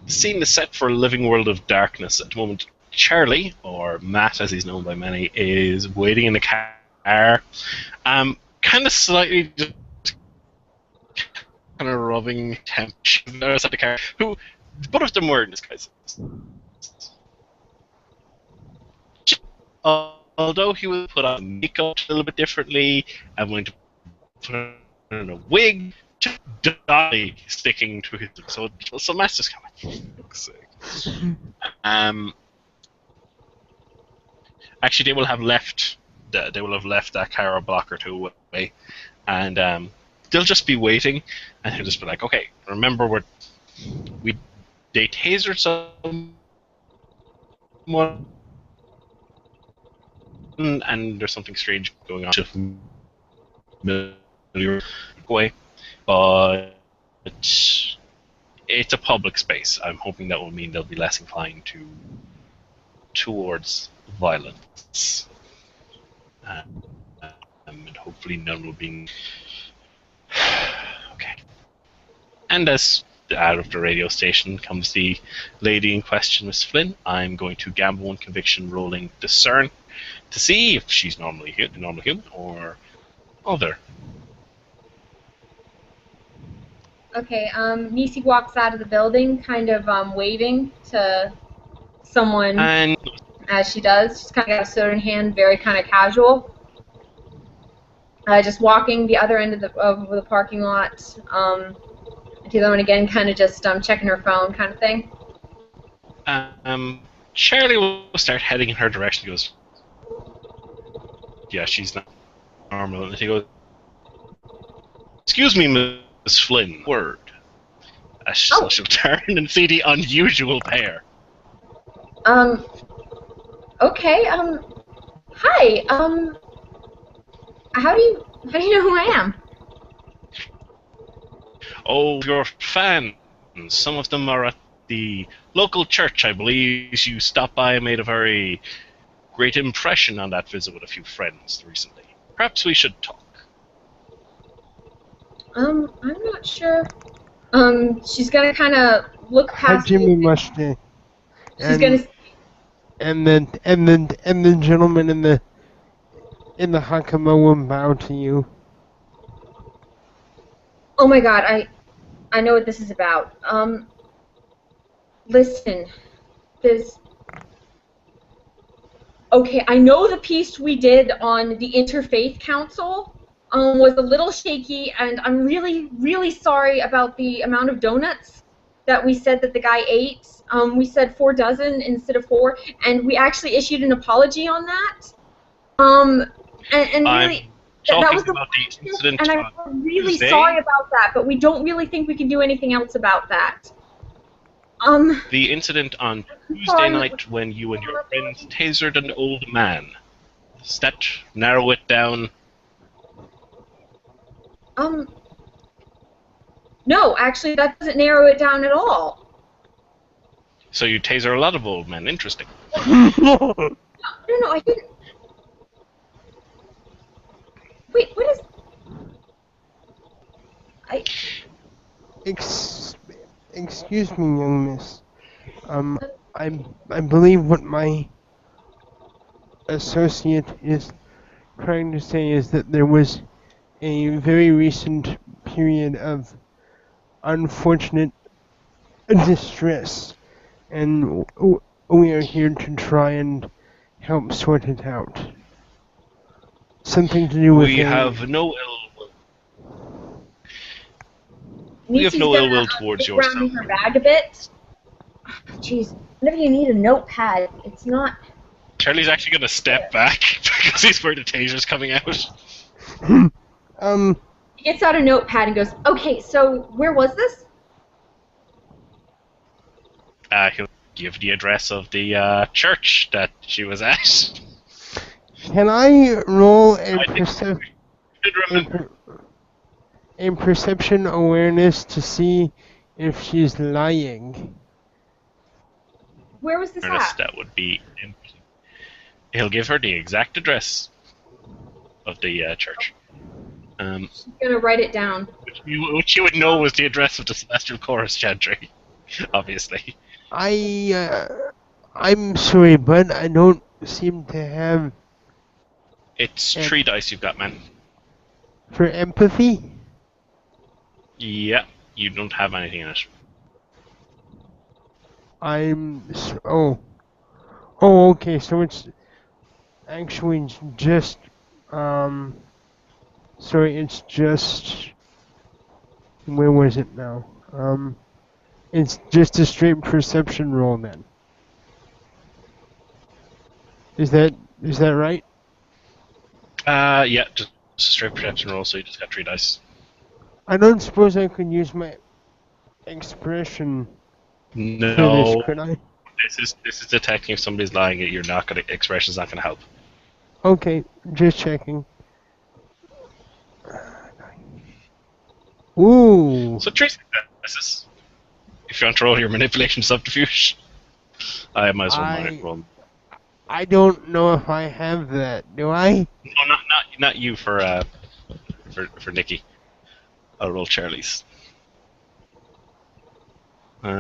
scene is set for a living world of darkness at the moment. Charlie, or Matt as he's known by many, is waiting in a car, kind of slightly just kind of rubbing temperature outside the car. Who, both of them were in disguises. Although he would put on makeup a little bit differently and went to put on a wig, just die sticking to his. So Matt's just coming. Actually, they will have left. They will have left that car a block or two away, and they'll just be waiting, and he'll just be like, "Okay, remember they tasered someone, and there's something strange going on." Away, but it's a public space. I'm hoping that will mean they'll be less inclined towards violence. And hopefully none will be... Okay. And as out of the radio station comes the lady in question, Miss Flynn, I'm going to gamble one conviction rolling discern to see if she's normal human or other. Okay, Nisi walks out of the building, kind of waving to someone, and as she does. She's kind of got a soda in hand, very kind of casual. Just walking the other end of the parking lot to the other one again, kind of just checking her phone kind of thing. Charlie will start heading in her direction. He goes, yeah, she's not normal. And he goes, excuse me, Miss Flynn, word. So she'll turn and see the unusual pair. Okay, hi, how do you know who I am? Oh, your fans. Some of them are at the local church, I believe. You stopped by and made a very great impression on that visit with a few friends recently. Perhaps we should talk. I'm not sure. She's gonna kind of look past Jimmy Mustang. She's gonna. And the gentleman in the Hakama will bow to you. Oh my God, I know what this is about. Listen, okay, I know the piece we did on the Interfaith Council was a little shaky, and I'm really, really sorry about the amount of donuts that we said that the guy ate. We said 4 dozen instead of 4, and we actually issued an apology on that. And really, that was about the incident, and I'm really sorry about that, but we don't really think we can do anything else about that. The incident on Tuesday night when you and your friends tasered an old man. Does that narrow it down? No, actually, that doesn't narrow it down at all. So you taser a lot of old men. Interesting. No, I didn't. Wait, what is... Excuse me, young miss. I believe what my associate is trying to say is that there was a very recent period of unfortunate distress, and we are here to try and help sort it out. Something to do with... We have no ill will. We have no ill will towards yourself. Around in her bag a bit. Jeez, whenever you need a notepad, it's not... Charlie's actually going to step back because he's where the taser's coming out. He gets out a notepad and goes, okay, so where was this? He'll give the address of the church that she was at. Can I roll a perception awareness to see if she's lying? Where was this at? That would be... He'll give her the exact address of the church. She's gonna write it down. Which you would know was the address of the Celestial Chorus Chantry. obviously. I'm sorry, but I don't seem to have It's em- 3 dice you've got, man. for empathy. Yeah, you don't have anything in it. Oh, okay. So it's actually just sorry, it's just where was it now? It's just a straight perception roll then. Is that right? Yeah, just a straight perception roll, so you just got 3 dice. I don't suppose I could use my expression for this, No, could I? this is detecting if somebody's lying. You're not gonna expression's not gonna help. Okay, just checking. Ooh, So 3 successes. If you want to roll your manipulation subterfuge, I might as well I roll. I don't know if I have that. Do I? No, not you for Nikki. I'll roll Charlie's.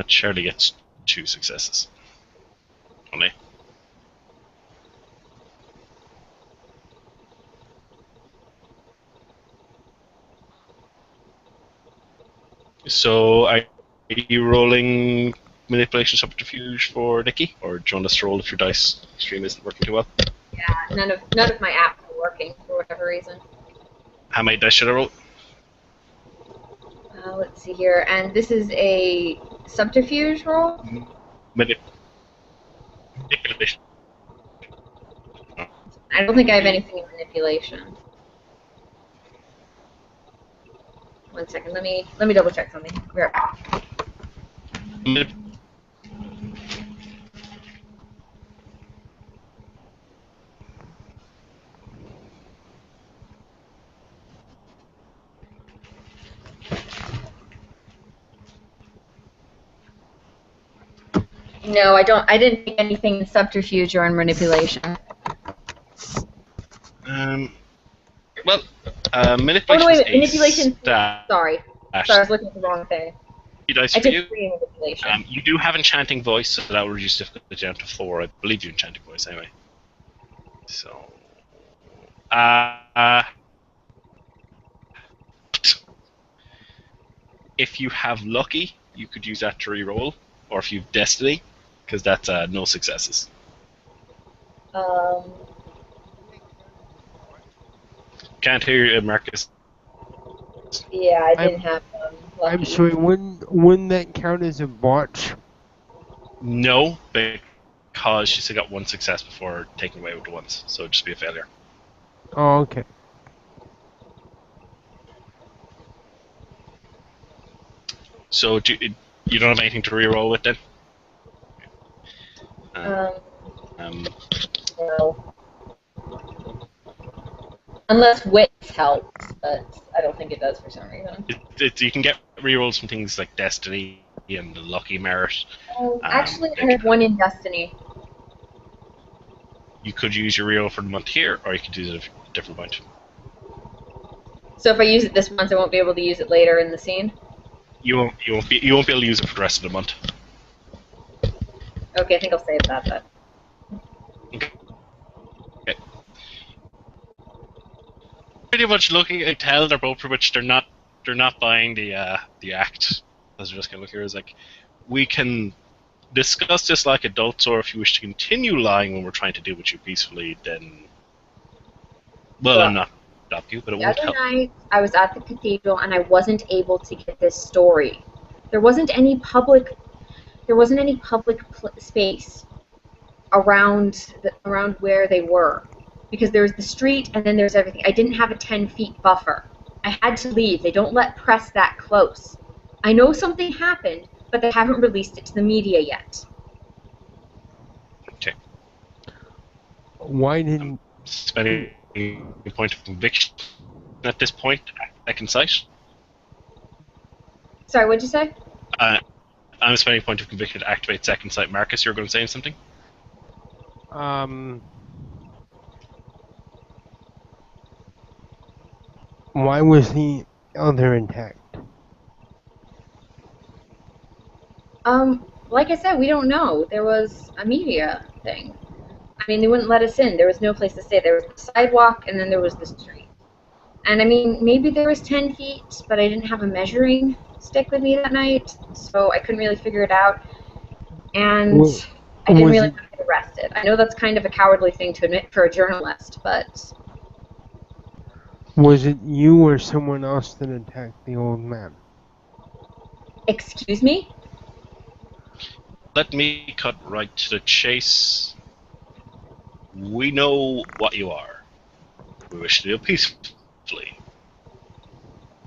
Charlie gets 2 successes. Only. So are you rolling manipulation subterfuge for Nikki, or do you want us to roll if your dice stream isn't working too well? Yeah, none of my apps are working for whatever reason. How many dice should I roll? Let's see here, and this is a subterfuge roll. Manipulation. I don't think I have anything in manipulation. 1 second, let me double check something. I'll be right back. No, I don't. I didn't take anything in subterfuge or in manipulation. Well, Oh manipulation no, wait, is wait, manipulation. stat. Sorry, I was looking at the wrong thing. 3 dice I for took you. 3 in manipulation. You do have enchanting voice, so that will reduce difficulty down to 4. I believe you enchanting voice anyway. So, if you have lucky, you could use that to re-roll, or if you've destiny, because that's no successes. Um, Can't hear you, Marcus. yeah, I didn't have lucky. I'm sorry. Wouldn't that count as a botch? No, because she still got 1 success before taking away with the ones, so it'd just be a failure. Oh, okay. So you don't have anything to re-roll with then? No. Unless wits helps, but I don't think it does for some reason. You can get re-rolls from things like destiny and the lucky merit. Oh, actually, I have 1 in destiny. You could use your re-roll for the month here, or you could use it at a different point. So if I use it this month, I won't be able to use it later in the scene? You won't be able to use it for the rest of the month. Okay, I think I'll save that then. Okay. Pretty much looking at tell they're both pretty much they're not buying the act. As we're just gonna look here is like, we can discuss this like adults, or if you wish to continue lying when we're trying to deal with you peacefully, then I'm not stop you, but it won't help. The other night, I was at the cathedral and I wasn't able to get this story. There wasn't any public space around where they were, because there's the street and then there's everything. I didn't have a 10-feet buffer. I had to leave. They don't let press that close. I know something happened, but they haven't released it to the media yet. Okay. Why didn't Spending a point of conviction at this point, second sight. Sorry, what'd you say? I'm spending a point of conviction to activate second sight. Marcus, you're going to say something? Why was the other intact? Like I said, we don't know. There was a media thing. I mean, they wouldn't let us in. There was no place to stay. There was the sidewalk, and then there was the street. And I mean, maybe there was 10 feet, but I didn't have a measuring stick with me that night, so I couldn't really figure it out. And I didn't really want to get arrested. I know that's kind of a cowardly thing to admit for a journalist, but... Was it you or someone else that attacked the old man? Excuse me? Let me cut right to the chase. We know what you are. We wish to deal peacefully.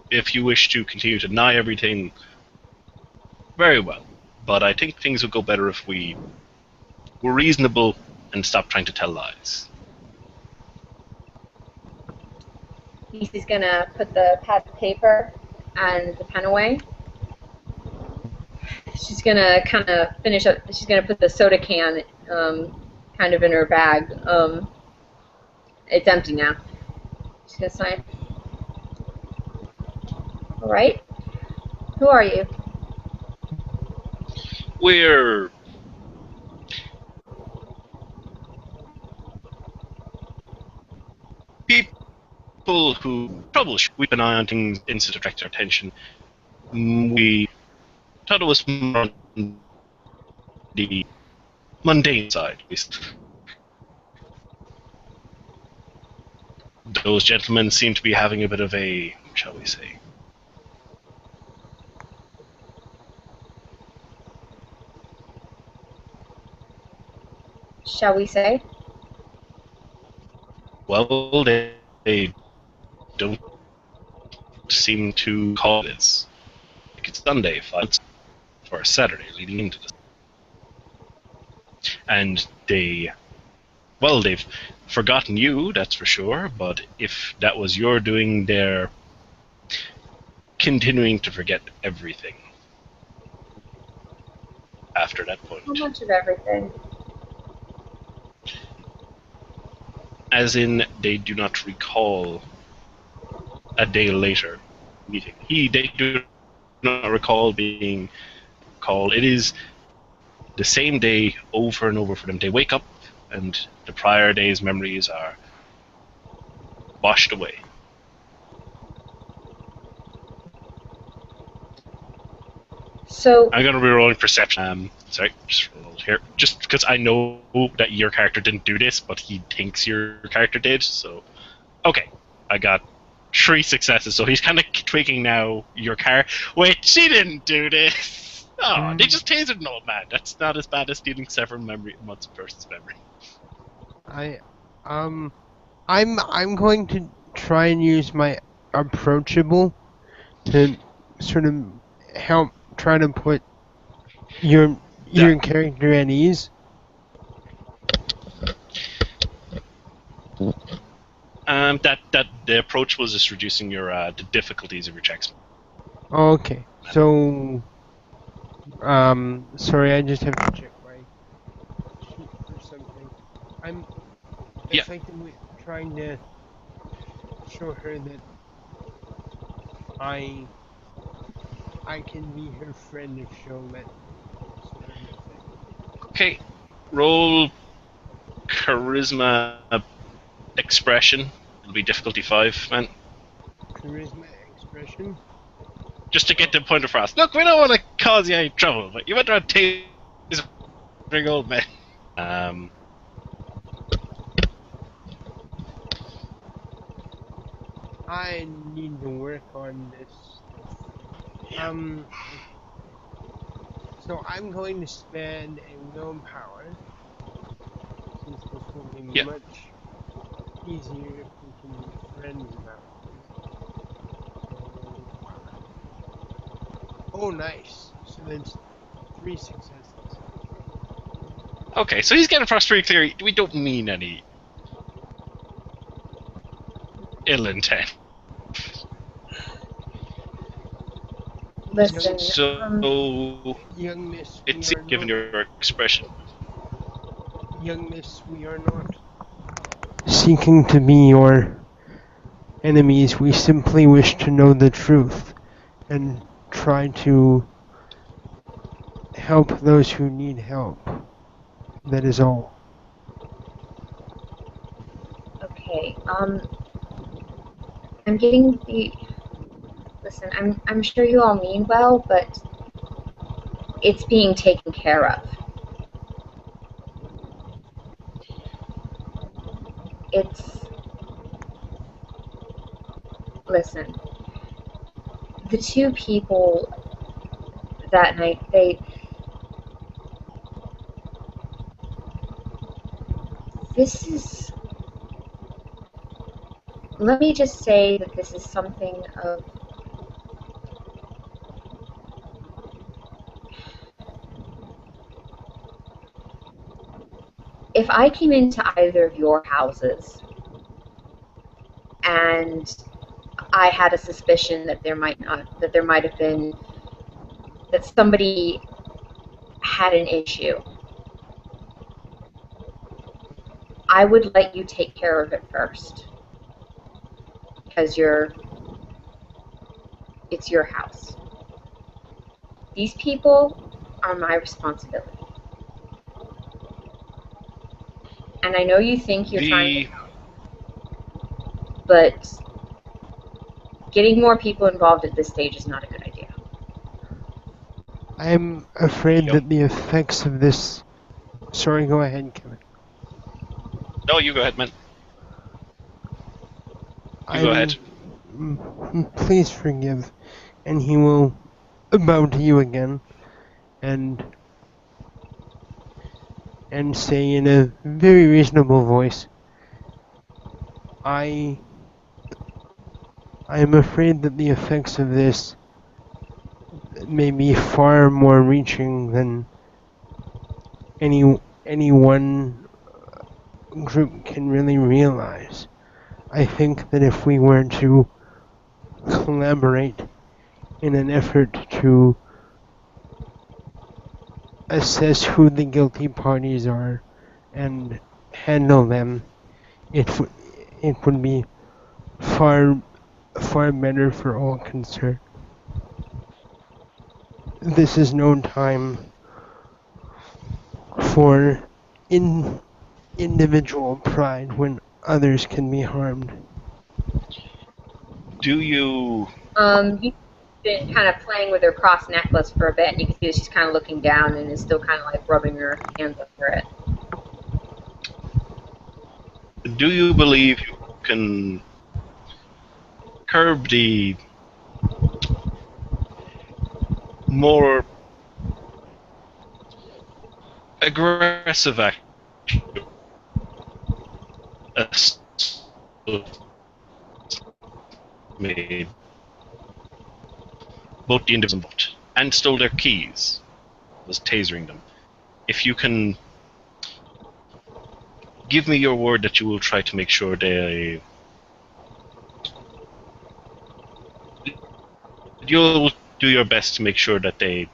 If you wish to continue to deny everything, very well. But I think things would go better if we were reasonable and stopped trying to tell lies. He's gonna put the pad of paper and the pen away. She's gonna kind of finish up. She's gonna put the soda can kind of in her bag. It's empty now. She's gonna sign. All right. Who are you? We're people who troubleshoot. We've an eye on things, instead of attract our attention. We thought it was more on the mundane side, at least. Those gentlemen seem to be having a bit of a, shall we say, Shall we say? well, they don't seem to call this. Like it's Sunday, or Saturday leading into this. And they've forgotten you, that's for sure, but if that was your doing, they're continuing to forget everything after that point. How much of everything? As in, they do not recall a day later meeting. They do not recall being called. It is the same day over and over for them. They wake up and the prior day's memories are washed away. So I'm going to be rolling perception. Sorry, just roll here. Just because I know that your character didn't do this, but he thinks your character did, so... Okay, I got 3 successes, so he's kind of tweaking now your car. Wait, she didn't do this! Oh, they just tasered an old man. That's not as bad as stealing several months of person's memory. I'm going to try and use my approachable to sort of help try to put your character at ease. That the approach was just reducing your the difficulties of your checks. Okay, so sorry, I just have to check my sheet for something. I'm effectively trying to show her that I can be her friend if she'll let me. Sort of a thing. Okay, roll charisma expression. It'll be difficulty 5, man. Charisma expression. Just to get the point across. Look, we don't want to cause you any trouble, but you went around tasering old men. I need to work on this. So I'm going to spend a willpower, since this will be much easier if we can be friends now. Oh, nice. So that's 3 successes. Okay, so he's getting across pretty clear. We don't mean any ill intent. listen. So, young miss, it's given your expression. Young miss, we are not seeking to be your enemies. We simply wish to know the truth and try to help those who need help. That is all. Okay, I'm getting the... Listen, I'm sure you all mean well, but it's being taken care of. Listen, the two people that night, this is... Let me just say that this is something of... If I came into either of your houses and I had a suspicion that there might have been, that somebody had an issue, I would let you take care of it first. Because it's your house. These people are my responsibility. And I know you think you're trying to help, but getting more people involved at this stage is not a good idea. I'm afraid that the effects of this... Sorry, go ahead, Kevin. No, you go ahead, man. Go ahead. Please forgive. And he will bow to you again and say in a very reasonable voice, I am afraid that the effects of this may be far more reaching than any one group can really realize. I think that if we were to collaborate in an effort to assess who the guilty parties are and handle them, it would be far better for all concerned. This is no time for individual pride when others can be harmed. Do you... You've been kind of playing with her cross necklace for a bit, and you can see that she's kind of looking down and is still kind of like rubbing her hands over it. Do you believe you can curb the more aggressive action made both the individuals involved and stole their keys, was tasering them? If you can give me your word that you will try to make sure you'll do your best to make sure that they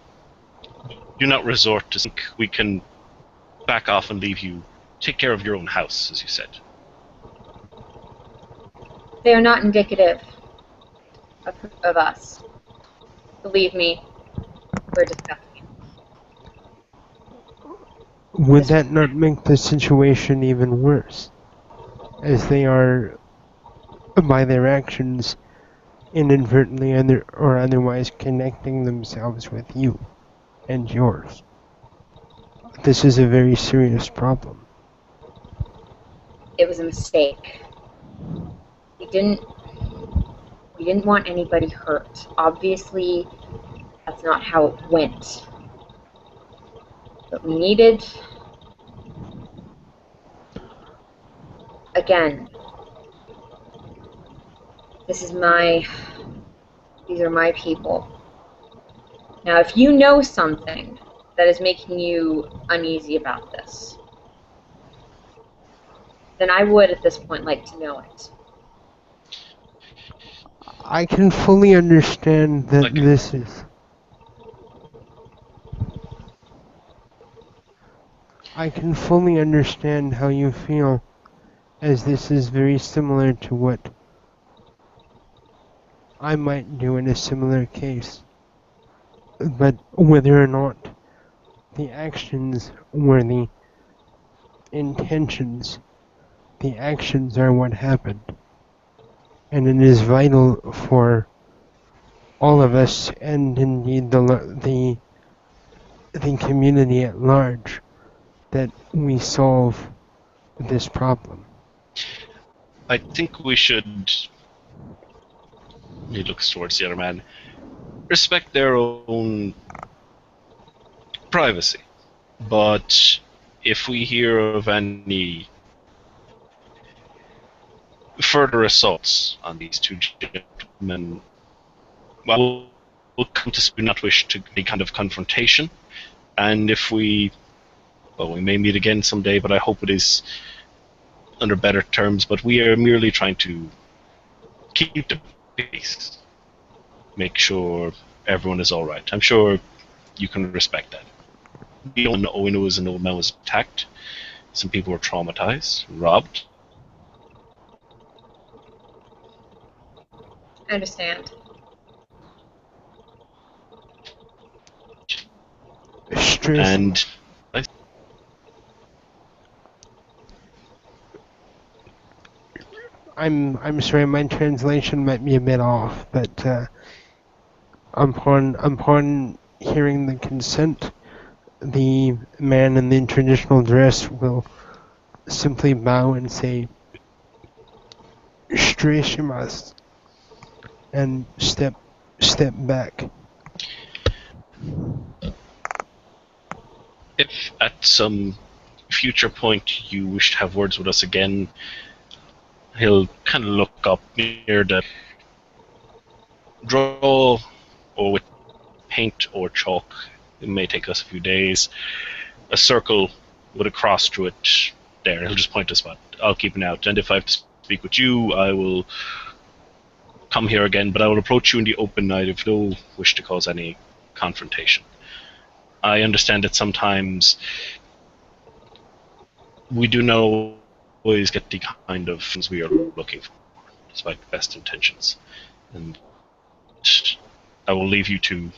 do not resort to think we can back off and leave you take care of your own house, as you said. They are not indicative of us. Believe me, we're disgusting. Would that not make the situation even worse? As they are, by their actions, inadvertently or otherwise connecting themselves with you and yours. This is a very serious problem. It was a mistake. We didn't want anybody hurt. Obviously, that's not how it went. But we needed... Again, these are my people. Now, if you know something that is making you uneasy about this, then I would, at this point, like to know it. I can fully understand that this is... I can fully understand how you feel, as this is very similar to what I might do in a similar case. But whether or not the actions were the intentions. The actions are what happened. And it is vital for all of us, and indeed the community at large, that we solve this problem. I think we should. He looks towards the other man. Respect their own privacy. But if we hear of any further assaults on these two gentlemen, well, we'll come to not wish to any kind of confrontation. And if we may meet again someday, but I hope it is under better terms. But we are merely trying to keep the peace, make sure everyone is all right. I'm sure you can respect that. We all know as an old man was attacked. Some people were traumatized, robbed. I understand. Stress. And I'm sorry, my translation might be a bit off, but upon hearing the consent, the man in the traditional dress will simply bow and say, "Shimasu," and step back. if at some future point you wish to have words with us again, he'll kind of look up near the draw, or with paint or chalk. It may take us a few days. A circle with a cross through it there. He'll just point to a spot. I'll keep an eye out. And if I have to speak with you, I will come here again, but I will approach you in the open night if no wish to cause any confrontation. I understand that sometimes we do not always get the kind of things we are looking for, despite the best intentions. And I will leave you to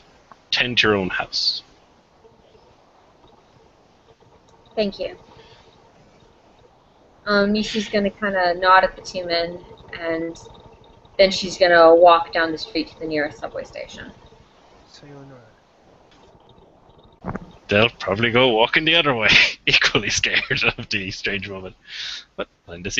tend your own house. Thank you. Nishi's gonna kind of nod at the two men, and then she's gonna walk down the street to the nearest subway station. They'll probably go walking the other way, equally scared of the strange woman. But behind the scenes.